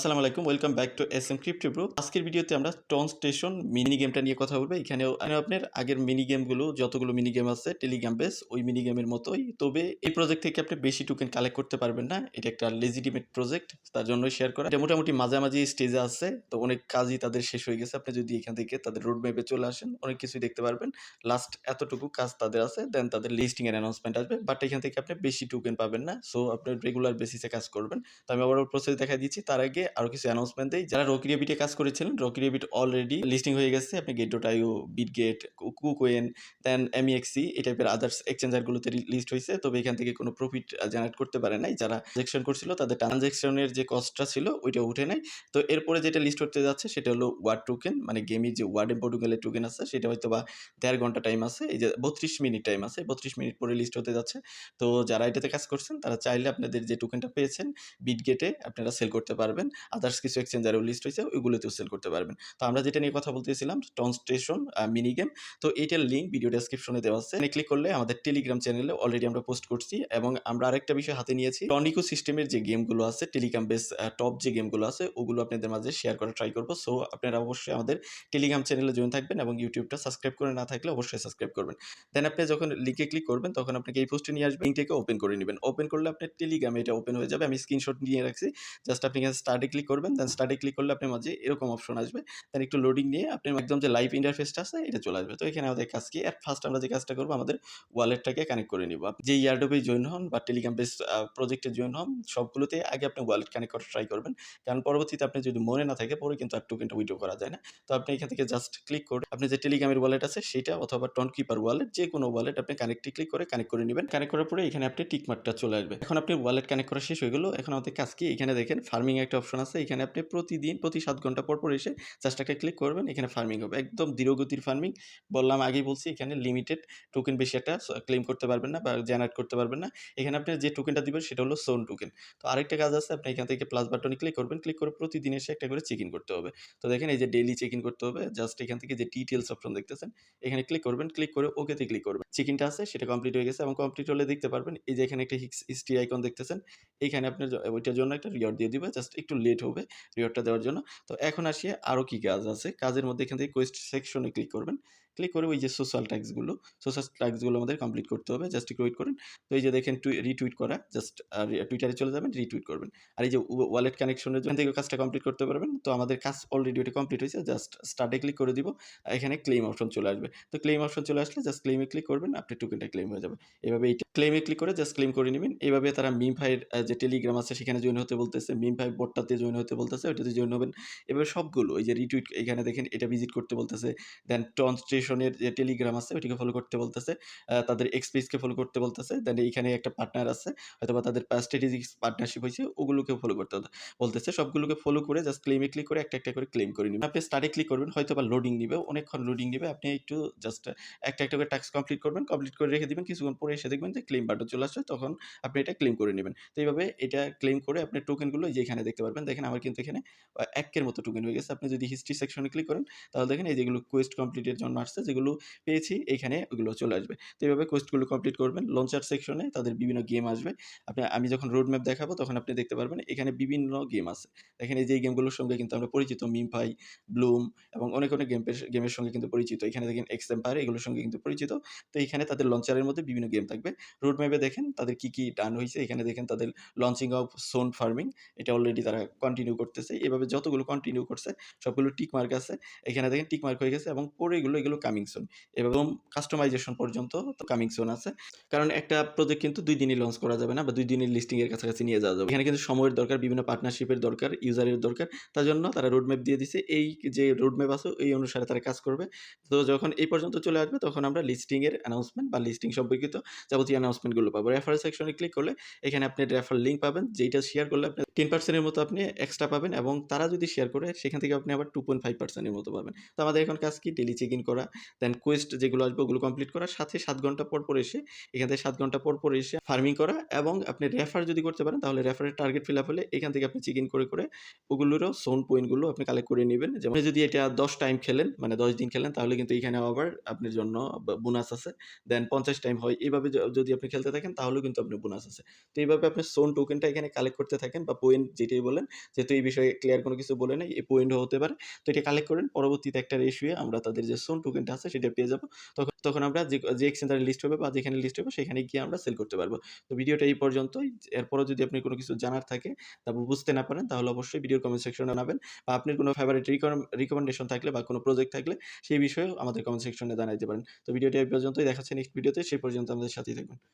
আসসালামু আলাইকুম, welcome back to SM crypto bro. আজকের ভিডিওতে আমরা টন স্টেশন মিনি গেমটা নিয়ে কথা বলবো। এখানেও আপনার আগের মিনি গেমগুলো যতগুলো মিনি গেম আছে টেলিগ্রাম বেস ওই মিনি গেমের মতোই, তবে এই প্রজেক্ট থেকে আপনি বেশি টোকেন কালেক্ট করতে পারবেন না। এটা একটা লেজিটিমেট প্রজেক্ট, তার জন্যই শেয়ার করা। এটা মোটামুটি মাঝামাঝি স্টেজে আছে, তো অনেক কাজই তাদের শেষ হয়ে গেছে। আপনি যদি এখান থেকে তাদের রোড ম্যাপে চলে আসেন অনেক কিছুই দেখতে পারবেন। লাস্ট এতটুকু কাজ তাদের আছে, দেন তাদের লিস্টিং এর অ্যানাউন্সমেন্ট আসবে, বাট এখান থেকে আপনি বেশি টোকেন পাবেন না। সো আপনি রেগুলার বেসিসে কাজ করবেন। তো আমি আবার প্রসেস দেখা দিচ্ছি, তার আগে আরো কিছু অ্যানাউন্সমেন্ট দেই। যারা রকি রেবিটে কাজ করেছিলেন, রকি রেবিট অলরেডি লিস্টিং হয়ে গেছে। আপনি গেট.io, বিটগেট, কুকোয়েন, দেন এমইএক্সি এই টাইপের আদার্স এক্সচেঞ্জারগুলোতে লিস্ট হয়েছে, তবে এখান থেকে কোনো প্রফিট জেনারেট করতে পারে নাই। যারা ট্রানজ্যাকশন করছিল তাদের ট্রানজ্যাকশনের যে কস্টটা ছিল ওইটা উঠে নাই। তো এরপরে যেটা লিস্ট হতে যাচ্ছে সেটা হলো ওয়ার্ড টোকেন, মানে গেমের যে ওয়ার্ড প্রোটোকলের টোকেন আছে সেটা হয়তো বা 1.5 ঘন্টা টাইম আছে। এই যে 32 মিনিট টাইম আছে, 32 মিনিট পরে লিস্ট হতে যাচ্ছে। তো যারা এটাতে কাজ করছেন তারা চাইলে আপনাদের যে টোকেনটা পেয়েছেন বিটগেটে আপনারা সেল করতে পারবেন। আদার্স কিছু এক্সচেঞ্জারেও লিস্ট হয়েছে, ওইগুলোতেও সেল করতে পারবেন। তো আমরা যেটা নিয়ে কথা বলতেছিলাম টন স্টেশন মিনি গেম, তো এইটার লিঙ্ক ভিডিও ডেসক্রিপশনে দেওয়া আছে। এখানে ক্লিক করলে আমাদের টেলিগ্রাম চ্যানেলে অলরেডি আমরা পোস্ট করছি, এবং আমরা আরেকটা বিষয় হাতে নিয়েছি। টন ইকোসিস্টেমের যে গেমগুলো আছে, টেলিগ্রাম বেস টপ যে গেমগুলো আছে ওগুলো আপনাদের মাঝে শেয়ার করা ট্রাই করবো। সো আপনারা অবশ্যই আমাদের টেলিগ্রাম চ্যানেলে জয়েন থাকবেন, এবং ইউটিউবটা সাবস্ক্রাইব করে না থাকলে অবশ্যই সাবস্ক্রাইব করবেন। দেন আপনি যখন লিঙ্কে ক্লিক করবেন তখন আপনাকে এই পোস্টে নিয়ে আসবে, লিঙ্কটাকে ওপেন করে নেবেন। ওপেন করলে আপনার টেলিগ্রামে এটা ওপেন হয়ে যাবে। আমি স্ক্রিনশট নিয়ে রাখছি। জাস্ট আপনি এখানে স্টার্টে ক্লিক করবেন, দেন স্টার্টে ক্লিক করলে আপনার মাঝে এরকম অপশন আসবে। দেন একটু লোডিং নিয়ে আপনার একদম যে লাইভ ইন্টারফেসটা আছে এটা চলে আসবে। তো এখানে আমাদের কাজ কি, এট ফার্স্ট আমরা যে কাজটা করবো আমাদের ওয়ালেটটাকে কানেক্ট করে নিব। যে ইয়ারডোবে জয়েন হন বা টেলিগ্রাম বেস প্রজেক্টে জয়েন হন, সবগুলোতে আগে আপনি ওয়ালেট কানেক্ট করার ট্রাই করবেন, কারণ পরবর্তীতে আপনি যদি মনে না থাকে পরে কিন্তু আর টোকেনটা উইথড্র করা যায় না। তো আপনি এখান থেকে জাস্ট ক্লিক করে আপনি যে টেলিগ্রামের ওয়ালেট আছে সেটা অথবা টন কিপার ওয়ালেট যে কোনো ওয়ালেট আপনি কানেক্টে ক্লিক করে কানেক্ট করে নেবেন। কানেক্ট করার পরে এখানে আপনি টিকমার্কটা চলে আসবে। এখন আপনি ওয়ালেট কানেক্ট করা শেষ হয়ে গেল। এখন আমাদের কাজ কি, এখানে দেখেন ফার্মিং একটা অপশন আছে। এখানে আপনি প্রতিদিন প্রতি 7 ঘন্টা পর পর এসে জাস্ট একটা ক্লিক করবেন, এখানে ফার্মিং হবে। একদম ধীরগতির ফার্মিং। বললাম আগেই বলছি, এখানে লিমিটেড টোকেন বেশি একটা ক্লেম করতে পারবেন না বা জেনারেট করতে পারবেন না। এখানে আপনি যে টোকেনটা দিবেন সেটা হলো সোন টোকেন। তো আরেকটা কাজ আছে, আপনি এখান থেকে প্লাস বাটনে ক্লিক করবেন, ক্লিক করে প্রতিদিন এসে একটা করে চেক ইন করতে হবে। তো দেখেন এই যে ডেইলি চেক ইন করতে হবে, জাস্ট এখান থেকে যে ডিটেলস অপশন দেখতেছেন এখানে ক্লিক করবেন, ক্লিক করে ওকেতে ক্লিক করবেন। চেক ইনটা আছে সেটা কমপ্লিট হয়ে গেছে, এবং কমপ্লিট হলে দেখতে পারবেন এই যে এখানে একটা হিস্ট্রি আইকন দেখতেছেন, এখানে আপনার ওইটার জন্য একটা রিওয়ার্ড দিয়ে দিবে। জাস্ট একটু লেট হবে রিওয়ার্ডটা দেওয়ার জন্য। তো এখন আসি আরও কি কাজ আছে। কাজের মধ্যে এখান থেকে কোয়েস্ট সেকশনে ক্লিক করবেন, ক্লিক করে ওই যে সোশ্যাল ট্যাগসগুলো আমাদের কমপ্লিট করতে হবে। জাস্ট একটু ওয়েট করেন। তো এই যে দেখেন রিটুইট করা, জাস্ট টুইটারে চলে যাবেন, রিটুইট করবেন। আর এই যে ওয়ালেট কানেকশনের জন্য থেকে কাজটা কমপ্লিট করতে পারবেন। তো আমাদের কাজ অলরেডি ওটা কমপ্লিট হয়েছে। জাস্ট স্টার্টে ক্লিক করে দিব, এখানে ক্লেম অপশন চলে আসবে। তো ক্লেম অপশন চলে আসলে জাস্ট ক্লেমে ক্লিক করবেন, আপনার টোকেনটা ক্লেম হয়ে যাবে। এভাবে এই ক্লেমে ক্লিক করে জাস্ট ক্লেম করে নেবেন। এইভাবে তারা মিম ভাইয়ের যে টেলিগ্রাম আছে সেখানে জয়েন হতে বলতেছে, মিম ভাই বোটটাতে জয়েন হতে বলতেছে, ওইটাতে জয়েন হবেন। এভাবে সবগুলো এই যে রিটুইট এখানে দেখেন এটা ভিজিট করতে বলতেছে। দেন টন স্টেশনের যে টেলিগ্রাম আছে ওইটাকে ফলো করতে বলতেছে, তাদের এক্সপেসকে ফলো করতে বলতেছে। দেন এইখানে একটা পার্টনার আছে, হয়তোবা তাদের স্ট্র্যাটেজিক পার্টনারশিপ হয়েছে, ওগুলোকেও ফলো করতে বলতেছে। সবগুলোকে ফলো করে জাস্ট ক্লেমে ক্লিক করে একটা একটা করে ক্লেম করে নেবেন। আপনি স্টার্টে ক্লিক করবেন, হয়তোবা লোডিং নিবে, অনেকক্ষণ লোডিং নিবে। আপনি একটু জাস্ট একটা একটা করে টাস্ক কমপ্লিট করবেন, কমপ্লিট করে রেখে দিবেন। কিছুক্ষণ পরে এসে দেখবেন যে ক্লেম বাটন চলে আসছে, তখন আপনি এটা ক্লেম করে নেবেন। তো এইভাবে এটা ক্লেম করে আপনি টোকেনগুলো যে এখানে দেখতে পারবেন। দেখেন আমার কিন্তু এখানে 1 এর মতো টোকেন হয়ে গেছে। আপনি যদি হিস্ট্রি সেকশনে ক্লিক করেন তাহলে দেখেন এই যেগুলো কোয়েস্ট কমপ্লিটের জন্য আসছে, যেগুলো পেয়েছি এখানে ওগুলো চলে আসবে। তো এইভাবে কোয়েস্টগুলো কমপ্লিট করবেন। লঞ্চার সেকশনে তাদের বিভিন্ন গেম আসবে। আমি যখন রোড ম্যাপ দেখাবো তখন আপনি দেখতে পারবেন এখানে বিভিন্ন গেম আছে। দেখেন এই যে এই গেমগুলোর সঙ্গে কিন্তু আমরা পরিচিত, মিমফাই, ব্লুম এবং অনেক গেমের সঙ্গে কিন্তু পরিচিত। এখানে দেখেন এক্স এম্পায়ার, এগুলোর সঙ্গে কিন্তু পরিচিত। তো এখানে তাদের লঞ্চারের মধ্যে বিভিন্ন গেম থাকবে। রোড ম্যাপে দেখেন তাদের কি ডান হইছে। এখানে দেখেন তাদের লঞ্চিং অফ সোন ফার্মিং, এটা অলরেডি তারা কন্টিনিউ করতেছে। এভাবে যতগুলো কন্টিনিউ করছে সবগুলো টিক মার্ক আছে। এখানে দেখেন টিক মার্ক হয়ে গেছে, এবং পরে এগুলো কামিং সুন এবং কাস্টমাইজেশন পর্যন্ত কামিং সুন আছে। কারণ একটা প্রজেক্ট কিন্তু 2 দিনই লঞ্চ করা যাবে না, বা 2 দিনের লিস্টিং এর কাছাকাছি নিয়ে যাওয়া যাবে। এখানে কিন্তু সময়ের দরকার, বিভিন্ন পার্টনারশিপের দরকার, ইউজারের দরকার। তার জন্য তারা রোড ম্যাপ দিয়ে দিছে। এই যে রোড ম্যাপ আছে এই অনুসারে তারা কাজ করবে। তো যখন এই পর্যন্ত চলে আসবে তখন আমরা লিস্টিং এর অ্যানাউন্সমেন্ট বা লিস্টিং সম্পর্কিত যাবতীয় অ্যানাউন্সমেন্টগুলো পাবো। রেফারেল সেকশনে ক্লিক করলে এখানে আপনি রেফার লিঙ্ক পাবেন, যেটা শেয়ার করলে আপনি 10% এর মতো আপনি এক্সট্রা পাবেন, এবং তারা যদি শেয়ার করে সেখান থেকে আপনি আবার 2.5% এর মতো পাবেন। তো আমাদের এখন কাজ কি, ডেইলি চেক ইন করা, দেন কোয়েস্ট যেগুলো আসবে ওগুলো কমপ্লিট করা, সাথে 7 ঘন্টা পর পর এসে এখান থেকে 7 ঘন্টা পর এসে ফার্মিং করা, এবং আপনি রেফার যদি করতে পারেন তাহলে রেফারের টার্গেট ফিল আপ হলে এখান থেকে আপনি চেক ইন করে ওগুলোরও সোন পয়েন্টগুলো আপনি কালেক্ট করে নেবেন। যেমন যদি এটা 10 টাইম খেলেন, মানে 10 দিন খেলেন, তাহলে কিন্তু এখানে আবার আপনার জন্য বোনাস আছে। দেন 50 টাইম হয়, এইভাবে যদি আপনি খেলতে থাকেন তাহলেও কিন্তু আপনার বোনাস আছে। তো এইভাবে আপনি সোন টোকেনটা এখানে কালেক্ট করতে থাকেন বা পয়েন্ট যেটাই বলেন, যেহেতু এই বিষয়ে ক্লিয়ার কোনো কিছু বলে নাই, এই পয়েন্টও হতে পারে। তো এটা কালেক্ট করেন, পরবর্তীতে একটা রেশিওয়ে আমরা তাদের যে সোন টোকেনটা আছে সেটা পেয়ে যাবো। তখন আমরা যে এক্সচেঞ্জারে লিস্ট হবে বা যেখানে লিস্ট হবে সেখানে গিয়ে আমরা সেল করতে পারবো। তো ভিডিওটা এই পর্যন্তই। এরপরও যদি আপনি কোনো কিছু জানার থাকে, তারপর বুঝতে না পারেন, তাহলে অবশ্যই ভিডিওর কমেন্ট সেকশনে জানাবেন, বা আপনার কোনো ফেভারিট রিকমেন্ডেশন থাকলে বা কোনো প্রজেক্ট থাকলে সেই বিষয়েও আমাদের কমেন্ট সেকশনে জানাইতে পারেন। তো ভিডিওটা এই পর্যন্তই। দেখা হচ্ছে নেক্সট ভিডিওতে। সেই পর্যন্ত আমাদের সাথেই থাকবেন।